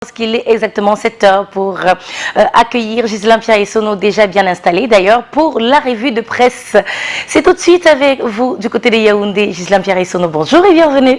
Parce qu'il est exactement 7 heures pour accueillir Ghislain Pierre-Essonneau, déjà bien installé d'ailleurs, pour la revue de presse. C'est tout de suite avec vous du côté de Yaoundé. Ghislain Pierre-Essonneau, bonjour et bienvenue.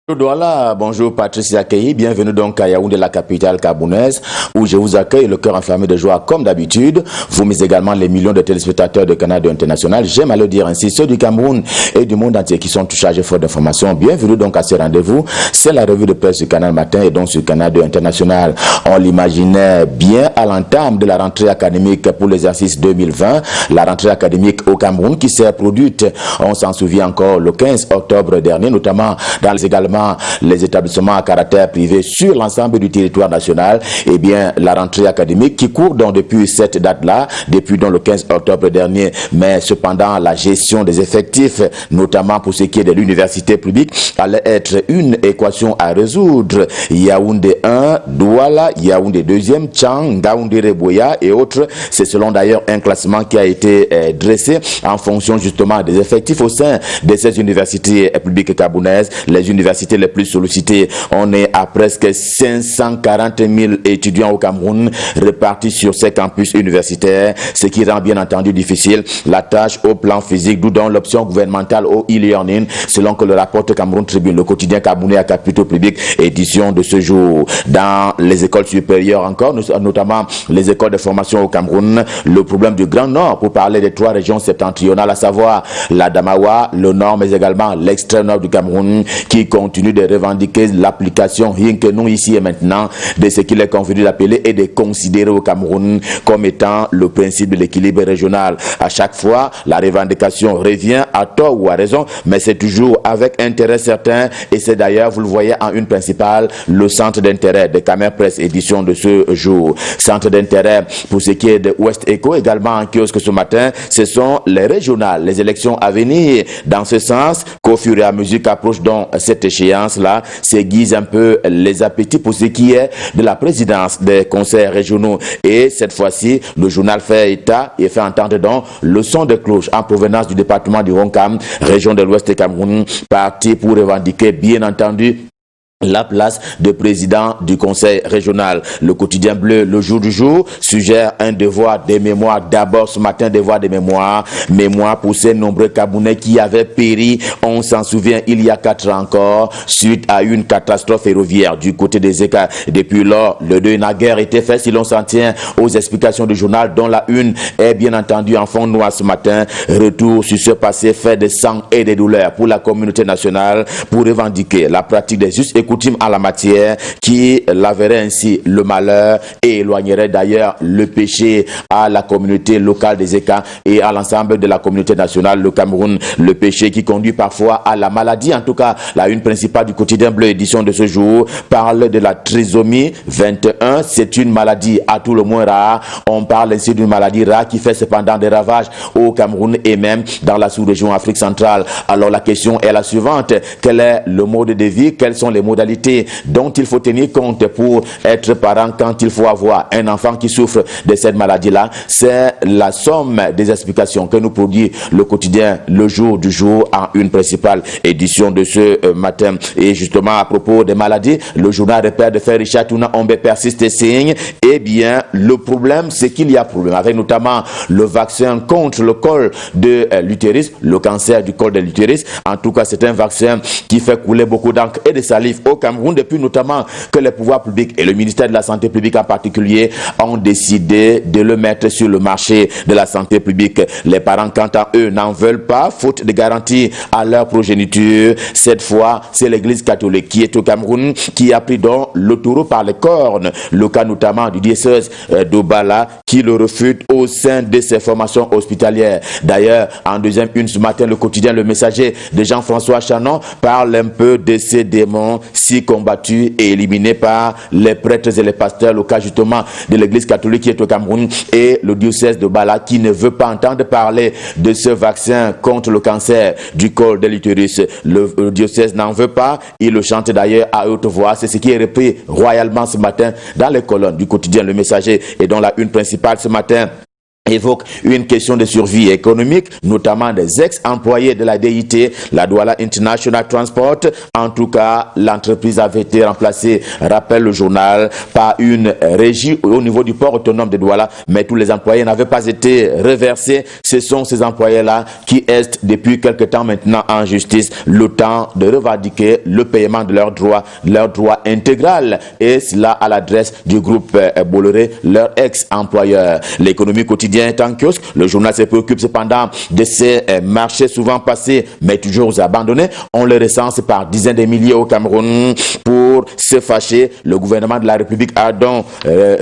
Douala, bonjour Patricia Keyi, bienvenue donc à Yaoundé, la capitale camerounaise, où je vous accueille le cœur enflammé de joie comme d'habitude, vous mais également les millions de téléspectateurs de Canal International, j'aime à le dire ainsi, ceux du Cameroun et du monde entier qui sont tout chargés fort d'informations. Bienvenue donc à ce rendez-vous, c'est la revue de presse du Canal Matin et donc sur Canal International. On l'imaginait bien à l'entame de la rentrée académique pour l'exercice 2020, la rentrée académique au Cameroun qui s'est produite, on s'en souvient encore, le 15 octobre dernier, notamment dans également les établissements à caractère privé sur l'ensemble du territoire national. Eh bien, la rentrée académique qui court donc depuis cette date-là, depuis donc le 15 octobre dernier, mais cependant la gestion des effectifs, notamment pour ce qui est de l'université publique, allait être une équation à résoudre. Yaoundé 1, Douala, Yaoundé 2e, Tchang, Ngaoundé Reboya et autres. C'est selon d'ailleurs un classement qui a été dressé en fonction justement des effectifs au sein de ces universités publiques camerounaises, les universités les plus sollicitées. On est à presque 540 000 étudiants au Cameroun répartis sur ces campus universitaires, ce qui rend bien entendu difficile la tâche au plan physique, d'où dans l'option gouvernementale au e-learning, selon que le rapporte Cameroun Tribune, le quotidien camerounais à capitaux publics, édition de ce jour. Dans les écoles supérieures encore, notamment les écoles de formation au Cameroun, le problème du Grand Nord, pour parler des 3 régions septentrionales, à savoir la Damawa, le Nord, mais également l'extrême nord du Cameroun, qui continue de revendiquer l'application rien que nous ici et maintenant de ce qu'il est convenu d'appeler et de considérer au Cameroun comme étant le principe de l'équilibre régional. À chaque fois, la revendication revient à tort ou à raison, mais c'est toujours avec intérêt certain et c'est d'ailleurs, vous le voyez en une principale, le centre d'intérêt de Camer Presse édition de ce jour. Centre d'intérêt pour ce qui est de Ouest Echo, également en kiosque ce matin, ce sont les régionales, les élections à venir. Dans ce sens, qu'au fur et à mesure qu'approche donc cette échéance-là, s'aiguise un peu les appétits pour ce qui est de la présidence des conseils régionaux. Et cette fois-ci, le journal fait état et fait entendre donc le son de cloche en provenance du département du Roncam, région de l'Ouest du Cameroun, parti pour revendiquer, bien entendu, la place de président du conseil régional. Le quotidien bleu, le jour du jour, suggère un devoir de mémoire. D'abord ce matin, devoir de mémoire. Mémoire pour ces nombreux Camerounais qui avaient péri, on s'en souvient, il y a 4 ans encore, suite à une catastrophe ferroviaire du côté des Écarts. Depuis lors, le deuil n'a guère été fait si l'on s'en tient aux explications du journal, dont la une est bien entendu en fond noir ce matin. Retour sur ce passé fait de sang et de douleurs pour la communauté nationale, pour revendiquer la pratique des justes et coutumes en la matière, qui laverait ainsi le malheur et éloignerait d'ailleurs le péché à la communauté locale des Écarts et à l'ensemble de la communauté nationale, le Cameroun. Le péché qui conduit parfois à la maladie. En tout cas, la une principale du quotidien bleu édition de ce jour parle de la trisomie 21. C'est une maladie à tout le moins rare. On parle ainsi d'une maladie rare qui fait cependant des ravages au Cameroun et même dans la sous-région Afrique centrale. Alors la question est la suivante. Quel est le mode de vie? Quelles sont les modalités dont il faut tenir compte pour être parent quand il faut avoir un enfant qui souffre de cette maladie-là? C'est la somme des explications que nous produit le quotidien Le Jour du Jour en une principale édition de ce matin. Et justement, à propos des maladies, le journal repère de faire Richard Touna Ombe persiste et signe. Eh bien, le problème, c'est qu'il y a problème avec notamment le vaccin contre le col de l'utérus, le cancer du col de l'utérus. En tout cas, c'est un vaccin qui fait couler beaucoup d'encre et de salive au Cameroun, depuis notamment que les pouvoirs publics et le ministère de la Santé publique en particulier ont décidé de le mettre sur le marché de la santé publique. Les parents, quant à eux, n'en veulent pas, faute de garantie à leur progéniture. Cette fois, c'est l'église catholique qui est au Cameroun qui a pris donc le taureau par les cornes. Le cas notamment du diocèse d'Obala qui le refute au sein de ses formations hospitalières. D'ailleurs, en deuxième une ce matin, le quotidien Le Messager de Jean-François Chanon parle un peu de ces démons si combattus et éliminés par les prêtres et les pasteurs, le cas justement de l'église catholique qui est au Cameroun et le diocèse de Bala qui ne veut pas entendre parler de ce vaccin contre le cancer du col de l'utérus. Le diocèse n'en veut pas, il le chante d'ailleurs à haute voix. C'est ce qui est repris royalement ce matin dans les colonnes du quotidien Le Messager et dans la une principale ce matin. évoque une question de survie économique, notamment des ex-employés de la DIT, la Douala International Transport. En tout cas, l'entreprise avait été remplacée, rappelle le journal, par une régie au niveau du port autonome de Douala, mais tous les employés n'avaient pas été reversés. Ce sont ces employés-là qui est depuis quelque temps maintenant en justice, le temps de revendiquer le paiement de leurs droits intégral, et cela à l'adresse du groupe Bolloré, leur ex-employeur. L'économie quotidienne est en kiosque. Le journal se préoccupe cependant de ces marchés souvent passés mais toujours abandonnés. On les recense par dizaines de milliers au Cameroun. Pour se fâcher, le gouvernement de la République a donc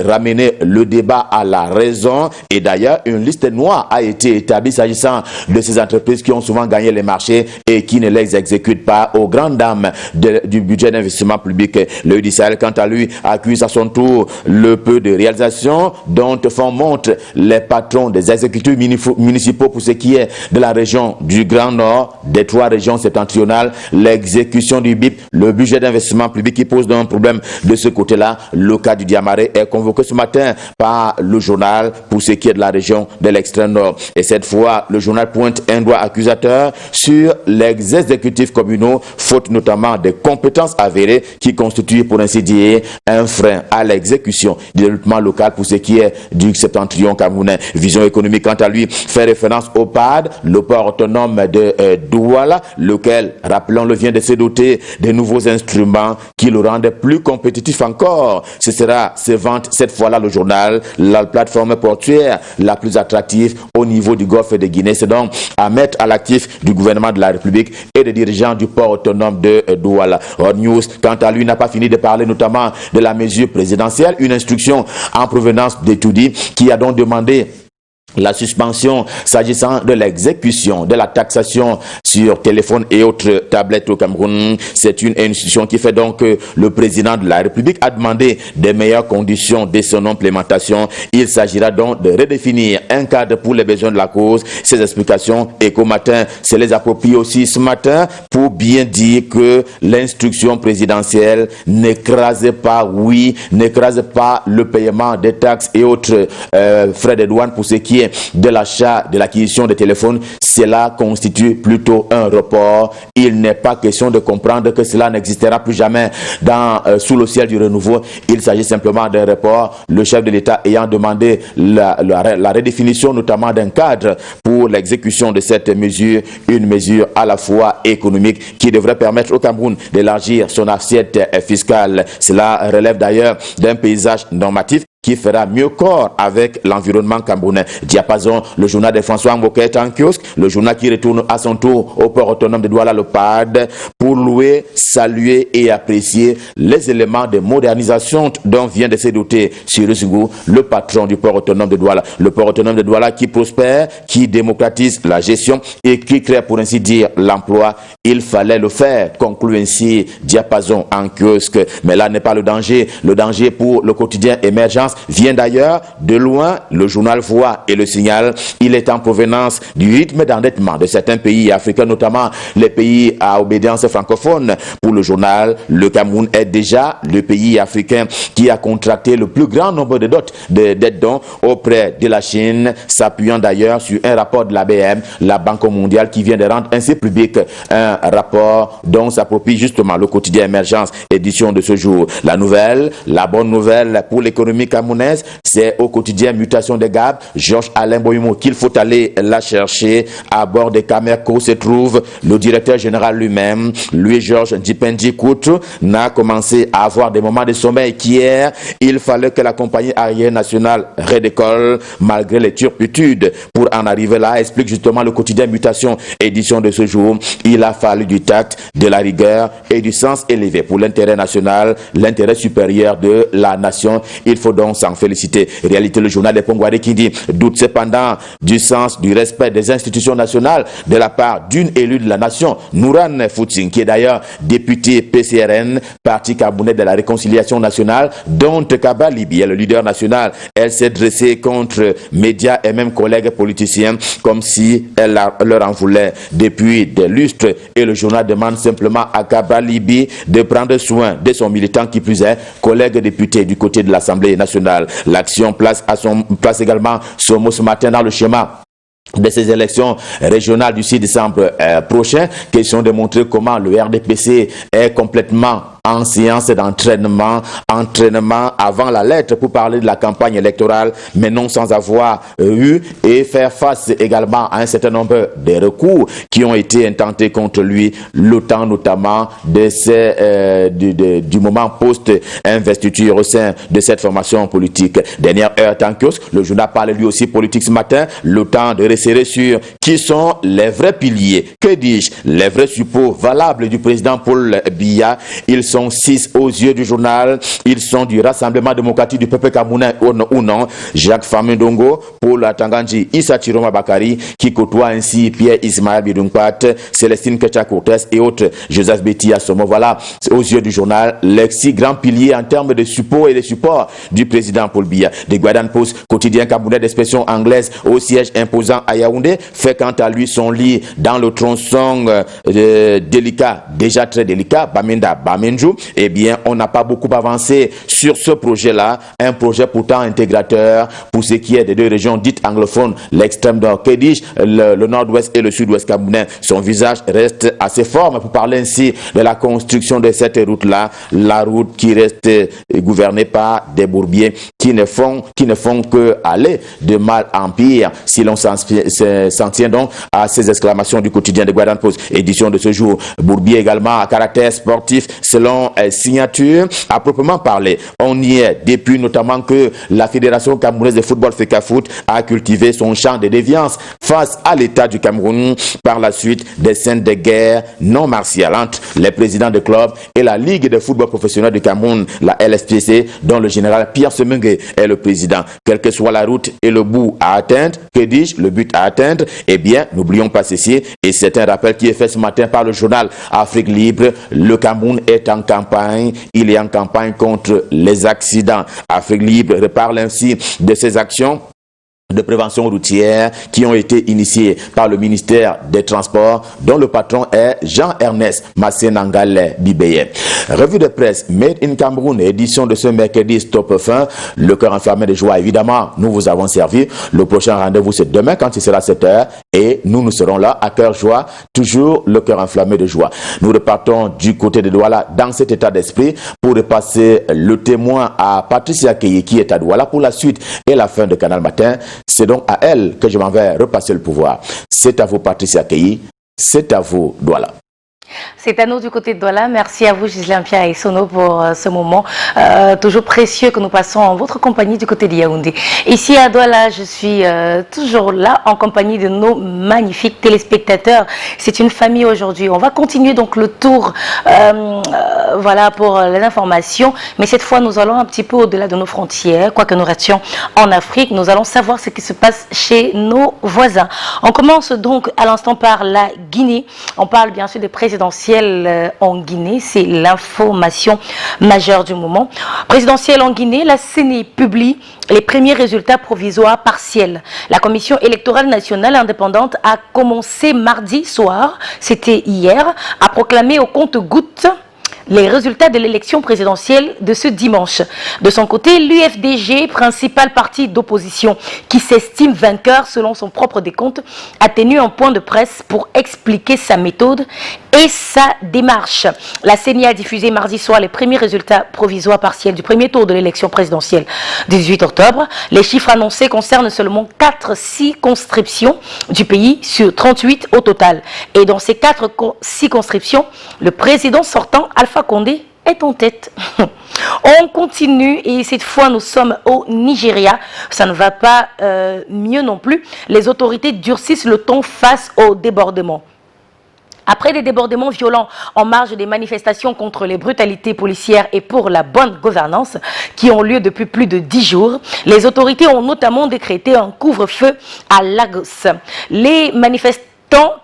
ramené le débat à la raison, et d'ailleurs une liste noire a été établie s'agissant de ces entreprises qui ont souvent gagné les marchés et qui ne les exécutent pas, aux grandes dames du budget d'investissement public. Le UDISAL, quant à lui, accuse à son tour le peu de réalisations dont font montre les patrons des exécutifs municipaux pour ce qui est de la région du Grand Nord, des 3 régions septentrionales. L'exécution du BIP, le budget d'investissement public, qui pose donc un problème de ce côté-là. Le cas du Diamaré est convoqué ce matin par le journal pour ce qui est de la région de l'extrême nord. Et cette fois, le journal pointe un doigt accusateur sur les exécutifs communaux, faute notamment des compétences avérées qui constituent, pour ainsi dire, un frein à l'exécution du développement local pour ce qui est du septentrion camerounais. Vision économique, quant à lui, fait référence au PAD, le port autonome de Douala, lequel, rappelons-le, vient de se doter de nouveaux instruments qui le rendent plus compétitif encore. Ce sera, se vante cette fois-là le journal, la plateforme portuaire la plus attractive au niveau du golfe de Guinée. C'est donc à mettre à l'actif du gouvernement de la République et des dirigeants du port autonome de Douala. Hot News, quant à lui, n'a pas fini de parler notamment de la mesure présidentielle, une instruction en provenance d'Etoudi qui a donc demandé la suspension s'agissant de l'exécution de la taxation sur téléphone et autres tablettes au Cameroun. C'est une institution qui fait donc que le président de la République a demandé des meilleures conditions de son implémentation. Il s'agira donc de redéfinir un cadre pour les besoins de la cause. Ces explications, Éco Matin se les approprie aussi ce matin pour bien dire que l'instruction présidentielle n'écrase pas, n'écrase pas le paiement des taxes et autres frais de douane pour ce qui est de l'achat, de l'acquisition de téléphones. Cela constitue plutôt un report. Il n'est pas question de comprendre que cela n'existera plus jamais sous le ciel du renouveau. Il s'agit simplement d'un report. Le chef de l'État ayant demandé la redéfinition notamment d'un cadre pour l'exécution de cette mesure, une mesure à la fois économique qui devrait permettre au Cameroun d'élargir son assiette fiscale. Cela relève d'ailleurs d'un paysage normatif qui fera mieux corps avec l'environnement camerounais. Diapason, le journal de François Mboka est en kiosque, le journal qui retourne à son tour au port autonome de Douala, le PAD, pour louer, saluer et apprécier les éléments de modernisation dont vient de se doter Cyrus Ngou, le patron du port autonome de Douala. Le port autonome de Douala qui prospère, qui démocratise la gestion et qui crée, pour ainsi dire, l'emploi. Il fallait le faire, conclut ainsi Diapason en kiosque. Mais là n'est pas le danger. Le danger pour le quotidien Émergence vient d'ailleurs de loin. Le journal voit et le signal. Il est en provenance du rythme d'endettement de certains pays africains, notamment les pays à obédience francophone. Pour le journal, le Cameroun est déjà le pays africain qui a contracté le plus grand nombre de dettes dons auprès de la Chine, s'appuyant d'ailleurs sur un rapport de l'ABM, la Banque mondiale, qui vient de rendre ainsi public un rapport dont s'approprie justement le quotidien Émergence, édition de ce jour. La bonne nouvelle pour l'économie camerounaise, c'est au quotidien Mutation des Gab, Georges Alain Boyumo, qu'il faut aller la chercher. À bord de Camerco se trouve le directeur général lui-même, Louis-Georges Ndipendi Koutou, n'a commencé à avoir des moments de sommeil qu'hier, il fallait que la compagnie aérienne nationale redécolle malgré les turpitudes. Pour en arriver là, explique justement le quotidien Mutation, édition de ce jour, il a fallu du tact, de la rigueur et du sens élevé pour l'intérêt national, l'intérêt supérieur de la nation. Il faut donc s'en féliciter. Réalité, le journal des Pongouaré qui dit doute cependant du sens, du respect des institutions nationales de la part d'une élue de la nation, Nouran Fouting, qui est d'ailleurs député PCRN, Parti camerounais de la réconciliation nationale, dont Kaba Libi est le leader national. Elle s'est dressée contre médias et même collègues politiciens comme si elle leur en voulait depuis des lustres, et le journal demande simplement à Kaba Libi de prendre soin de son militant, qui plus est collègue député du côté de l'Assemblée nationale. national. L'action place également son mot ce matin dans le schéma de ces élections régionales du 6 décembre prochain. Question de montrer comment le RDPC est complètement en séance d'entraînement, avant la lettre pour parler de la campagne électorale, mais non sans avoir eu et faire face également à un certain nombre de recours qui ont été intentés contre lui, le temps notamment de du moment post-investiture au sein de cette formation politique. Dernière heure, Tankios, le journal parle lui aussi politique ce matin, le temps de resserrer sur qui sont les vrais piliers, que dis-je, les vrais suppôts valables du président Paul Biya. Ils sont 6 aux yeux du journal. Ils sont du Rassemblement démocratique du peuple camerounais ou non. Jacques Famindongo, Paul Atanganji, Issa Chiroma Bakari, qui côtoie ainsi Pierre Ismaël Bidounkpat, Célestine Kecha-Cortez et autres, Joseph Betty Assomo. Voilà, aux yeux du journal, les 6 grands piliers en termes de support et de support du président Paul Biya. The Guardian Post, quotidien camerounais d'expression anglaise au siège imposant à Yaoundé, fait quant à lui son lit dans le tronçon délicat, déjà très délicat, Bamenda Bamenjou. Eh bien, on n'a pas beaucoup avancé sur ce projet-là, un projet pourtant intégrateur pour ce qui est des deux régions dites anglophones, l'extrême nord, que dis-je, le nord-ouest et le sud-ouest camerounais. Son visage reste assez fort, mais pour parler ainsi de la construction de cette route-là, la route qui reste gouvernée par des bourbiers qui ne font que aller de mal en pire, si l'on s'en tient donc à ces exclamations du quotidien de Guardian Post, édition de ce jour. Bourbier également à caractère sportif, selon signature à proprement parler. On y est depuis notamment que la Fédération camerounaise de football FECAFOOT a cultivé son champ de déviance face à l'État du Cameroun par la suite des scènes de guerre non martiales entre les présidents de clubs et la Ligue de football professionnel du Cameroun, la LSPC, dont le général Pierre Semengue est le président. Quelle que soit la route et le bout à atteindre, que dis-je, le but à atteindre, eh bien, n'oublions pas ceci, et c'est un rappel qui est fait ce matin par le journal Afrique Libre, le Cameroun est en campagne, il est en campagne contre les accidents. Afrique Libre reparle ainsi de ses actions de prévention routière qui ont été initiées par le ministère des Transports, dont le patron est Jean-Ernest Massenangale Bibeye. Revue de presse Made in Cameroun, édition de ce mercredi Stop Fin. Le cœur enflammé de joie, évidemment, nous vous avons servi. Le prochain rendez-vous, c'est demain quand il sera 7h et nous serons là à cœur joie, toujours le cœur enflammé de joie. Nous repartons du côté de Douala dans cet état d'esprit pour repasser le témoin à Patricia Keye qui est à Douala pour la suite et la fin de Canal Matin. C'est donc à elle que je m'en vais repasser le pouvoir. C'est à vous Patricia Keye, c'est à vous Douala. C'est à nous du côté de Douala. Merci à vous, Ghislain Pierre et Sono, pour ce moment toujours précieux que nous passons en votre compagnie du côté de Yaoundé. Ici à Douala, je suis toujours là en compagnie de nos magnifiques téléspectateurs. C'est une famille aujourd'hui. On va continuer donc le tour voilà, pour les informations. Mais cette fois, nous allons un petit peu au-delà de nos frontières. Quoique nous restions en Afrique, nous allons savoir ce qui se passe chez nos voisins. On commence donc à l'instant par la Guinée. On parle bien sûr des présidentielles en Guinée, c'est l'information majeure du moment. Présidentielle en Guinée, la CENI publie les premiers résultats provisoires partiels. La Commission électorale nationale indépendante a commencé mardi soir, c'était hier, à proclamer au compte-gouttes les résultats de l'élection présidentielle de ce dimanche. De son côté, l'UFDG, principal parti d'opposition qui s'estime vainqueur selon son propre décompte, a tenu un point de presse pour expliquer sa méthode et sa démarche. La CENI a diffusé mardi soir les premiers résultats provisoires partiels du premier tour de l'élection présidentielle du 18 octobre. Les chiffres annoncés concernent seulement 4 circonscriptions du pays sur 38 au total. Et dans ces 4 circonscriptions, le président sortant, Alpha Condé, est en tête. On continue et cette fois nous sommes au Nigeria. Ça ne va pas mieux non plus. Les autorités durcissent le ton face aux débordements. Après des débordements violents en marge des manifestations contre les brutalités policières et pour la bonne gouvernance qui ont lieu depuis plus de 10 jours, les autorités ont notamment décrété un couvre-feu à Lagos. Les manifestants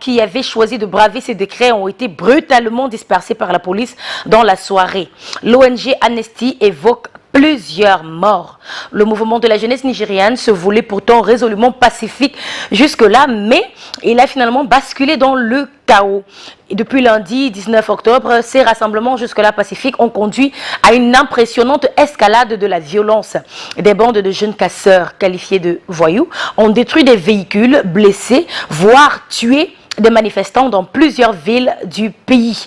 qui avaient choisi de braver ces décrets ont été brutalement dispersés par la police dans la soirée. L'ONG Amnesty évoque plusieurs morts. Le mouvement de la jeunesse nigériane se voulait pourtant résolument pacifique jusque-là, mais il a finalement basculé dans le chaos. Et depuis lundi 19 octobre, ces rassemblements jusque-là pacifiques ont conduit à une impressionnante escalade de la violence. Des bandes de jeunes casseurs qualifiés de voyous ont détruit des véhicules, blessés, voire tué des manifestants dans plusieurs villes du pays.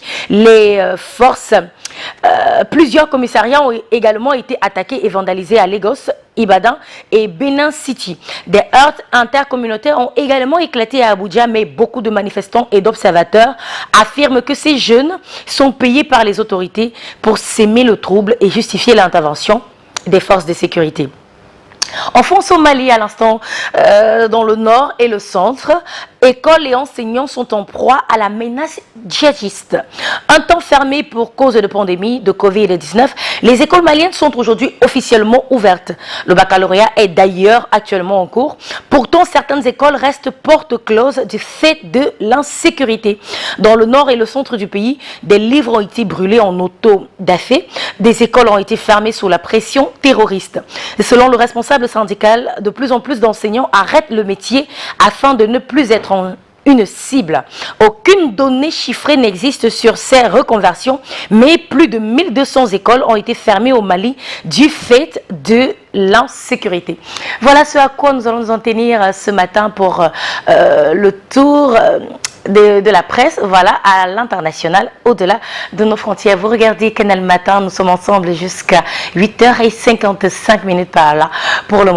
Plusieurs commissariats ont également été attaqués et vandalisés à Lagos, Ibadan et Benin City. Des heurts intercommunautaires ont également éclaté à Abuja, mais beaucoup de manifestants et d'observateurs affirment que ces jeunes sont payés par les autorités pour s'aimer le trouble et justifier l'intervention des forces de sécurité. En France, au Mali, à l'instant, dans le nord et le centre, écoles et enseignants sont en proie à la menace djihadiste. Un temps fermé pour cause de pandémie de Covid-19, les écoles maliennes sont aujourd'hui officiellement ouvertes. Le baccalauréat est d'ailleurs actuellement en cours. Pourtant, certaines écoles restent portes closes du fait de l'insécurité. Dans le nord et le centre du pays, des livres ont été brûlés en auto-da-fé. Des écoles ont été fermées sous la pression terroriste. Selon le responsable syndical, de plus en plus d'enseignants arrêtent le métier afin de ne plus être une cible. Aucune donnée chiffrée n'existe sur ces reconversions, mais plus de 1200 écoles ont été fermées au Mali du fait de l'insécurité. Voilà ce à quoi nous allons nous en tenir ce matin pour le tour de la presse, voilà, à l'international, au-delà de nos frontières. Vous regardez Canal Matin, nous sommes ensemble jusqu'à 8h55 par là pour le moment.